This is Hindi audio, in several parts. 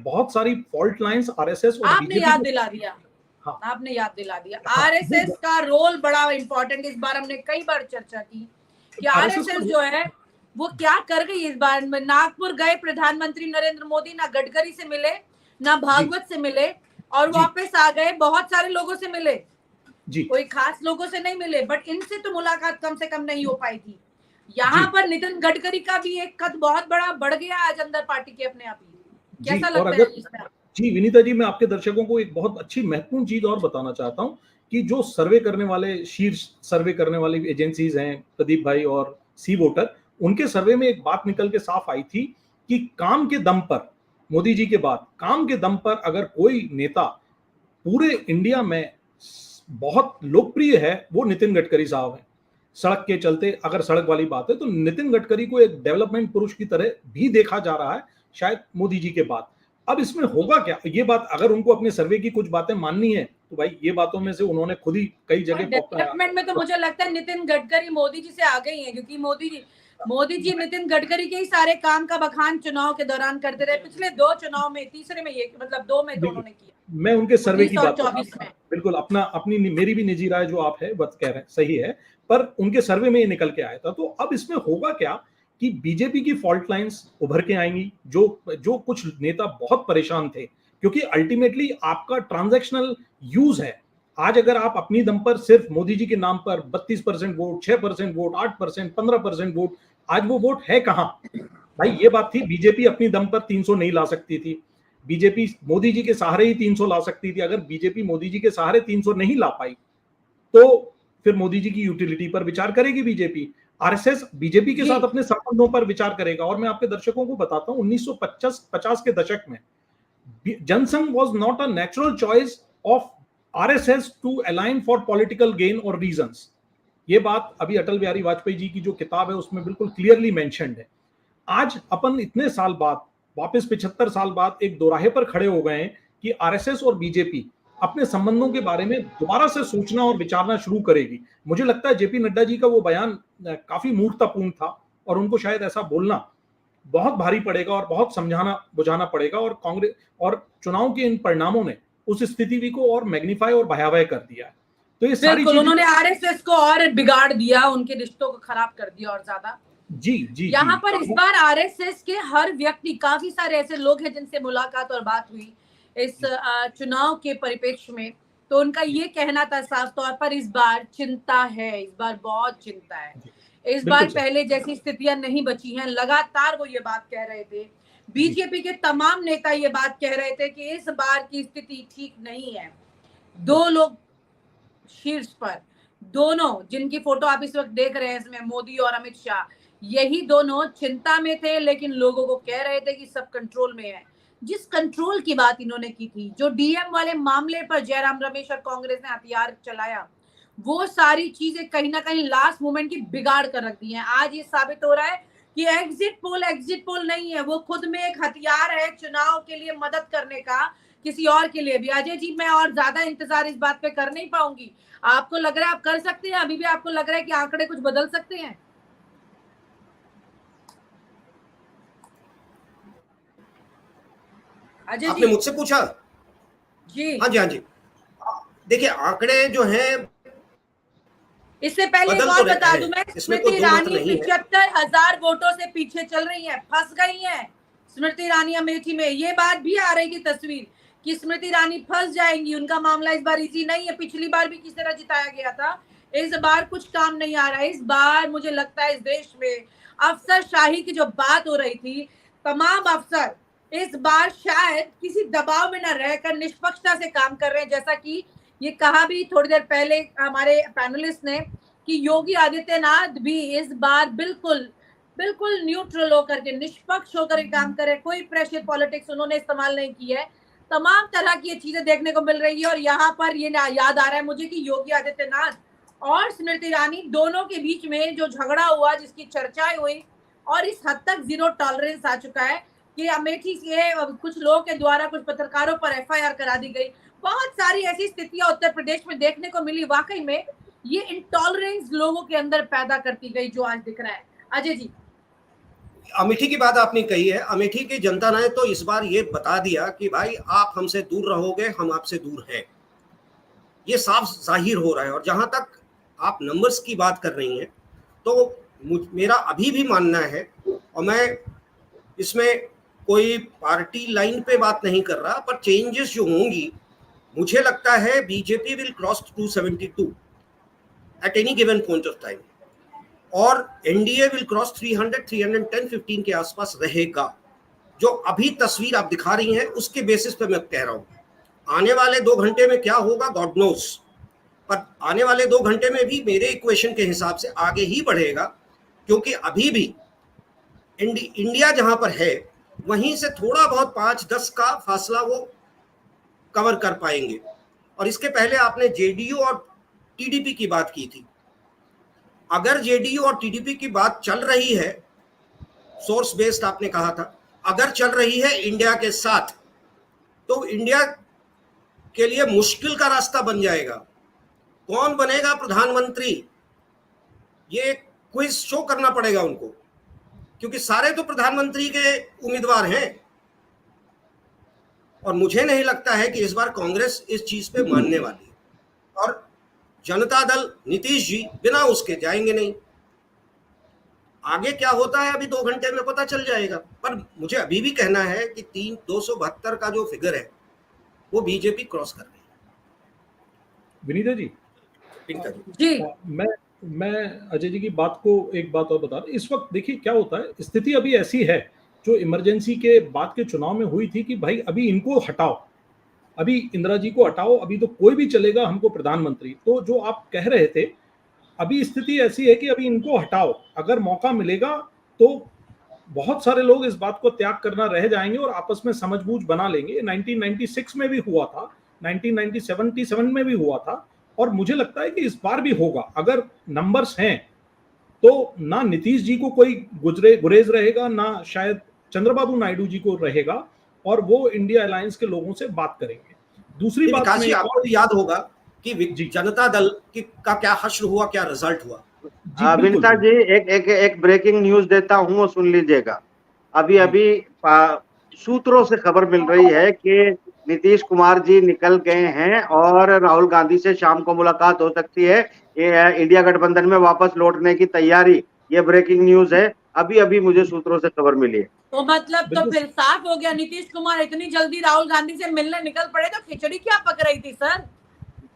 बहुत सारी फॉल्ट लाइंस आरएसएस और आपने बीजेपी याद दिला दिया। हाँ, आपने याद दिला दिया। हाँ, आरएसएस का रोल बड़ा इंपॉर्टेंट, इस बार हमने कई बार चर्चा की कि आरएसएस जो है वो क्या कर गई इस बार। नागपुर गए प्रधानमंत्री नरेंद्र मोदी, ना गडकरी से मिले, ना भागवत से मिले, और वापस आ गए। बहुत सारे लोगों से मिले, कोई खास लोगों से नहीं मिले, बट इनसे तो मुलाकात कम से कम नहीं हो पाई थी। यहाँ पर नितिन गडकरी का भी एक कद बहुत बड़ा बढ़ गया आज अंदर पार्टी के अपने आप ही। कैसा लगता है इसमें? जी विनीता जी, मैं आपके दर्शकों को एक बहुत अच्छी महत्वपूर्ण चीज और बताना चाहता हूं कि जो सर्वे करने वाले, शीर्ष सर्वे करने वाली एजेंसीज हैं, प्रदीप भाई और सी वोटर, उनके सर्वे में एक बात निकल के साफ आई थी कि काम के दम पर, मोदी जी के बाद काम के दम पर अगर कोई नेता पूरे इंडिया में बहुत लोकप्रिय है, वो नितिन गडकरी साहब हैं। सड़क के चलते, अगर सड़क वाली बात है तो नितिन गडकरी को एक डेवलपमेंट पुरुष की तरह भी देखा जा रहा है, शायद मोदी जी के बाद। अब इसमें होगा क्या, ये बात अगर उनको अपने सर्वे की कुछ बातें माननी है तो भाई ये बातों में से उन्होंने खुद ही कई जगह डेवलपमेंट में तो मुझे लगता है नितिन गडकरी मोदी जी से आगे ही है, क्योंकि मोदी जी नितिन गडकरी के ही सारे काम का बखान चुनाव के दौरान करते रहे। पिछले 2 चुनाव में, तीसरे में ये, मतलब 2 में तो उन्होंने किया। मैं उनके सर्वे की बात 24 में बिल्कुल अपनी मेरी भी निजी राय जो आप है बस कह रहे हैं सही है, पर उनके सर्वे में ये निकल के आया था। तो अब इसमें होगा क्या कि बीजेपी की फॉल्ट लाइंस उभर के आएंगी। जो कुछ नेता बहुत परेशान थे, क्योंकि अल्टीमेटली आपका ट्रांजैक्शनल यूज है। आज अगर आप अपनी दम पर सिर्फ मोदी जी के नाम पर 32% वोट, 6% वोट, 8%, 15% वोट, आज वो वोट है कहां भाई? ये बात थी, बीजेपी अपनी दम पर 300 नहीं ला सकती थी। बीजेपी मोदी जी के सहारे ही 300 ला सकती थी। अगर बीजेपी मोदी जी के सहारे 300 नहीं ला पाई तो फिर मोदी जी की यूटिलिटी पर विचार करेगी बीजेपी। आरएसएस बीजेपी के साथ अपने संबंधों पर विचार करेगा। और मैं आपके दर्शकों को बताता हूं, 1950 के दशक में Jansangh was not a natural choice of RSS to align for political gain और रीजंस। ये बात अभी अटल बिहारी वाजपेयी जी की जो किताब है उसमें बिल्कुल क्लियरली मेंशन्ड है। आज अपन इतने साल बाद, वापस 75 साल बाद एक दोराहे पर खड़े हो गए हैं कि आरएसएस और बीजेपी अपने संबंधों के बारे में दोबारा से सोचना और विचारना शुरू करेगी। मुझे लगता है जेपी नड्डा जी का वो बयान काफी मूर्खतापूर्ण था और उनको शायद ऐसा बोलना बहुत भारी पड़ेगा और बहुत समझाना बुझाना पड़ेगा। और कांग्रेस और चुनाव के इन परिणामों ने उस स्थिति को और मैग्नीफाई और भयावह कर दिया है। तो ये सारी चीजें उन्होंने आरएसएस को और बिगाड़ दिया, उनके रिश्तों को खराब कर दिया और ज्यादा। जी यहाँ पर इस बार आरएसएस के हर व्यक्ति, काफी सारे ऐसे लोग हैं जिनसे मुलाकात और बात हुई इस चुनाव के परिप्रेक्ष्य में, तो उनका ये कहना था साफ तौर पर, इस बार चिंता है, इस बार बहुत चिंता है। इस बार पहले जैसी स्थितियां नहीं बची हैं। लगातार वो ये बात कह रहे थे। बीजेपी के तमाम नेता ये बात कह रहे थे कि इस बार की स्थिति ठीक नहीं है। 2 लोग शीर्ष पर, दोनों जिनकी फोटो आप इस वक्त देख रहे हैं इसमें, मोदी और अमित शाह, यही दोनों चिंता में थे, लेकिन लोगों को कह रहे थे कि सब कंट्रोल में है। जिस कंट्रोल की बात इन्होंने की थी, जो डीएम वाले मामले पर जयराम रमेश और कांग्रेस ने हथियार चलाया, वो सारी चीजें कहीं ना कहीं लास्ट मोमेंट की बिगाड़ कर रख दी हैं। आज ये साबित हो रहा है कि एग्जिट पोल नहीं है, वो खुद में एक हथियार है चुनाव के लिए मदद करने का, किसी और के लिए भी। अजय जी, मैं और ज्यादा इंतजार इस बात पे कर नहीं पाऊंगी। आपको लग रहा है आप कर सकते हैं? अभी भी आपको लग रहा है कि आंकड़े कुछ बदल सकते हैं? अजय आपने मुझसे पूछा? जी हाँ जी। देखिए, आंकड़े जो हैं, इससे पहले एक और बता दूं मैं, स्मृति ईरानी 75,000 वोटों से पीछे चल रही है, फंस गई है स्मृति ईरानी अमेठी में। ये बात भी आ रही थी तस्वीर कि स्मृति ईरानी फंस जाएंगी, उनका मामला इस बार इजी नहीं है। पिछली बार भी किस तरह जिताया गया था, इस बार कुछ काम नहीं आ रहा है। इस बार मुझे लगता है इस देश में अफसरशाही की जो बात हो रही थी, तमाम अफसर इस बार शायद किसी दबाव में न रहकर निष्पक्षता से काम कर रहे हैं। जैसा कि ये कहा भी थोड़ी देर पहले हमारे पैनलिस्ट ने कि योगी आदित्यनाथ भी इस बार बिल्कुल न्यूट्रल होकर के, निष्पक्ष होकर काम करे। कोई प्रेशर पॉलिटिक्स उन्होंने इस्तेमाल नहीं की है। तमाम तरह की चीजें देखने को मिल रही है। और यहाँ पर ये याद आ रहा है मुझे कि योगी आदित्यनाथ और स्मृति ईरानी दोनों के बीच में जो झगड़ा हुआ, जिसकी चर्चाएं हुई, और इस हद तक जीरो टॉलरेंस आ चुका है कि अमेठी के कुछ लोगों के द्वारा कुछ पत्रकारों पर एफआईआर करा दी गई। बहुत सारी ऐसी स्थितियां उत्तर प्रदेश में देखने को मिली। वाकई में ये इंटॉलरेंस लोगों के अंदर पैदा करती गई, जो आज दिख रहा है। अजय जी। अमेठी की बात आपने कही है, अमेठी की जनता ने तो इस बार ये बता दिया कि भाई आप हमसे दूर रहोगे, हम आपसे दूर हैं, ये साफ जाहिर हो रहा है। और जहां तक आप नंबर्स की बात कर रही हैं, तो मेरा अभी भी मानना है, और मैं इसमें कोई पार्टी लाइन पे बात नहीं कर रहा, पर चेंजेस जो होंगी, मुझे लगता है BJP will cross 272 at any given point of time, और एनडीए विल क्रॉस 300, 310, 15 के आसपास रहेगा। जो अभी तस्वीर आप दिखा रही हैं उसके बेसिस पे मैं कह रहा हूं, आने वाले 2 घंटे में क्या होगा गॉड नोस, पर आने वाले 2 घंटे में भी मेरे इक्वेशन के हिसाब से आगे ही बढ़ेगा, क्योंकि अभी भी इंडिया जहां पर है वहीं से थोड़ा बहुत 5-10 का फासला वो कवर कर पाएंगे। और इसके पहले आपने जेडीयू और टीडीपी की बात की थी, अगर जेडीयू और टीडीपी की बात चल रही है, सोर्स बेस्ड आपने कहा था, अगर चल रही है इंडिया के साथ, तो इंडिया के लिए मुश्किल का रास्ता बन जाएगा। कौन बनेगा प्रधानमंत्री, ये क्विज शो करना पड़ेगा उनको, क्योंकि सारे तो प्रधानमंत्री के उम्मीदवार हैं, और मुझे नहीं लगता है कि इस बार कांग्रेस इस चीज पे मानने वाली है, और जनता दल नीतीश जी बिना उसके जाएंगे नहीं। आगे क्या होता है अभी 2 घंटे में पता चल जाएगा, पर मुझे अभी भी कहना है कि 272 का जो फिगर है वो बीजेपी क्रॉस कर रही है। विनीता जी, जी मैं अजय जी की बात को एक बात और बता रहा हूं। इस वक्त देखिए क्या होता है, स्थिति अभी ऐसी है जो इमरजेंसी के बाद के चुनाव में हुई थी कि भाई अभी इनको हटाओ, अभी इंदिरा जी को हटाओ, अभी तो कोई भी चलेगा हमको प्रधानमंत्री। तो जो आप कह रहे थे, अभी स्थिति ऐसी है कि अभी इनको हटाओ, अगर मौका मिलेगा तो बहुत सारे लोग इस बात को त्याग करना रह जाएंगे और आपस में समझबूझ बना लेंगे। 1996 में भी हुआ था, 1977 में भी हुआ था, और मुझे लगता है कि इस बार भी होगा। अगर नंबर्स हैं तो ना नीतीश जी को कोई गुरेज रहेगा, ना शायद चंद्रबाबू नायडू जी को रहेगा, और वो इंडिया अलायंस के लोगों से बात करेंगे। दूसरी बात में आपको याद होगा कि जनता दल का क्या हश्र हुआ, क्या रिजल्ट हुआ। विनीता जी, एक ब्रेकिंग न्यूज देता हूं, वो सुन लीजिएगा। अभी सूत्रों से खबर मिल रही है कि नीतीश कुमार जी निकल गए हैं और राहुल गांधी से शाम को मुलाकात हो सकती है, ये इंडिया गठबंधन में वापस लौटने की तैयारी। ये ब्रेकिंग न्यूज है, अभी मुझे सूत्रों से खबर मिली है। तो मतलब तो फिर साफ हो गया, नीतीश कुमार इतनी जल्दी राहुल गांधी से मिलने निकल पड़े तो खिचड़ी क्या पक रही थी सर।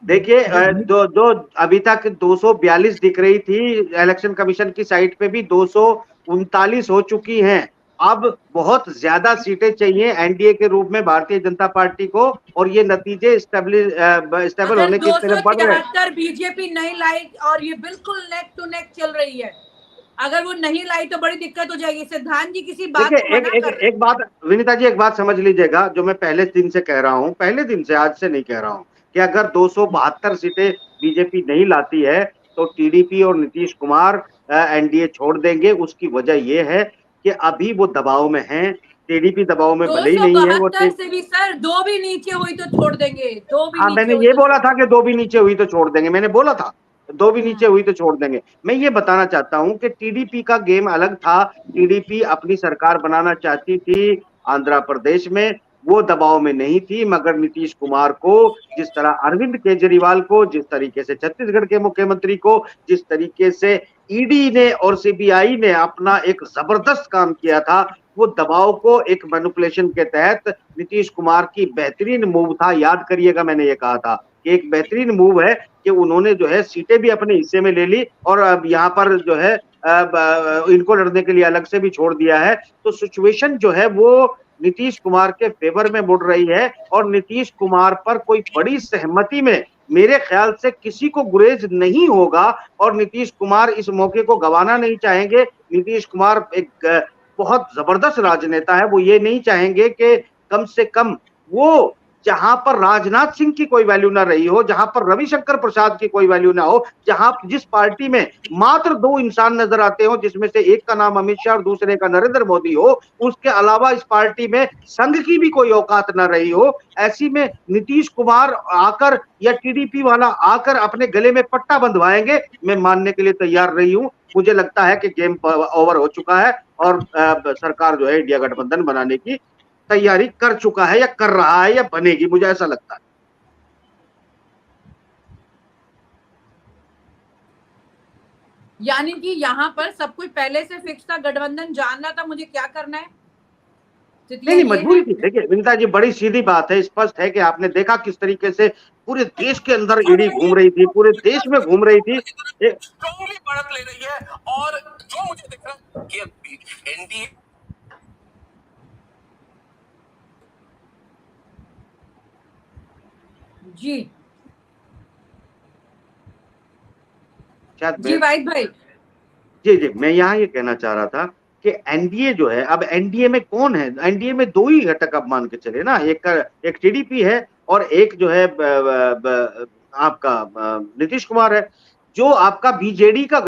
देखिए, जो अभी तक 242 दिख रही थी, इलेक्शन कमीशन की साइट पे भी 239 हो चुकी हैं। अब बहुत ज्यादा सीटें चाहिए एनडीए के रूप में भारतीय जनता पार्टी को, और ये नतीजे स्टेबल होने की तरफ बढ़ रहे हैं। बीजेपी नहीं लाई और ये बिल्कुल नेक टू नेक चल रही है, अगर वो नहीं लाई तो बड़ी दिक्कत हो जाएगी। सिद्धांत जी किसी बात एक बात विनीता जी, एक बात समझ लीजिएगा, जो मैं पहले दिन से कह रहा हूँ, पहले दिन से, आज से नहीं कह रहा हूँ, कि अगर 272 सीटें बीजेपी नहीं लाती है तो टीडीपी और नीतीश कुमार एनडीए छोड़ देंगे। उसकी वजह यह है कि अभी वो दबाव में हैं, टीडीपी दबाव में भले ही नहीं है, वो से भी सर 2 भी नीचे हुई तो छोड़ देंगे, 2 भी। हाँ, मैंने ये बोला था कि 2 भी नीचे हुई तो छोड़ देंगे, मैंने बोला था 2 भी नीचे हुई तो छोड़ देंगे। मैं ये बताना चाहता हूं कि टीडीपी का गेम अलग था। टीडीपी अपनी सरकार बनाना चाहती थी आंध्र प्रदेश में, वो दबाव में नहीं थी, मगर नीतीश कुमार को, जिस तरह अरविंद केजरीवाल को, जिस तरीके से छत्तीसगढ़ के मुख्यमंत्री को, जिस तरीके से ईडी ने और सीबीआई ने अपना एक जबरदस्त काम किया था, वो दबाव को एक मैनिपुलेशन के तहत नीतीश कुमार की बेहतरीन मूव था। याद करिएगा, मैंने ये कहा था कि एक बेहतरीन मूव है कि उन्होंने जो है सीटें भी अपने हिस्से में ले ली, और अब यहाँ पर जो है इनको लड़ने के लिए अलग से भी छोड़ दिया है। तो सिचुएशन जो है वो नीतीश कुमार के फेवर में मुड़ रही है, और नीतीश कुमार पर कोई बड़ी सहमति में मेरे ख्याल से किसी को गुरेज नहीं होगा, और नीतीश कुमार इस मौके को गंवाना नहीं चाहेंगे। नीतीश कुमार एक बहुत जबरदस्त राजनेता है, वो ये नहीं चाहेंगे कि कम से कम वो जहां पर राजनाथ सिंह की कोई वैल्यू ना रही हो, जहां पर रविशंकर प्रसाद की कोई वैल्यू ना हो, जहां जिस पार्टी में मात्र 2 इंसान नजर आते हो, जिसमें से एक का नाम अमित शाह और दूसरे का नरेंद्र मोदी हो, उसके अलावा इस पार्टी में संघ की भी कोई औकात ना रही हो, ऐसी में नीतीश कुमार आकर या टीडीपी वाला आकर अपने गले में पट्टा बंधवाएंगे, मैं मानने के लिए तैयार नहीं हूं। मुझे लगता है कि गेम ओवर हो चुका है और सरकार जो है इंडिया गठबंधन बनाने की तैयारी कर चुका है या कर रहा है या बनेगी, मुझे ऐसा लगता है। यानी कि यहाँ पर सब कुछ पहले से फिक्स था, गठबंधन जानना था मुझे क्या करना है। नहीं मजबूरी थी। देखिए विनीता जी, बड़ी सीधी बात है, स्पष्ट है कि आपने देखा किस तरीके से पूरे देश के अंदर ईडी घूम रही थी, पूरे देश में घूम रही थी, बढ़त ले रही है। और जो मुझे दिख रहा है कि एनडीए जी जी वाहिद भाई, जी मैं यहाँ ये कहना चाह रहा था कि एनडीए जो है, अब एनडीए में कौन है? एनडीए में 2 ही घटक अब मान के चले ना, एक टीडीपी है और एक जो है आपका नीतीश कुमार है। जो आपका बीजेडी का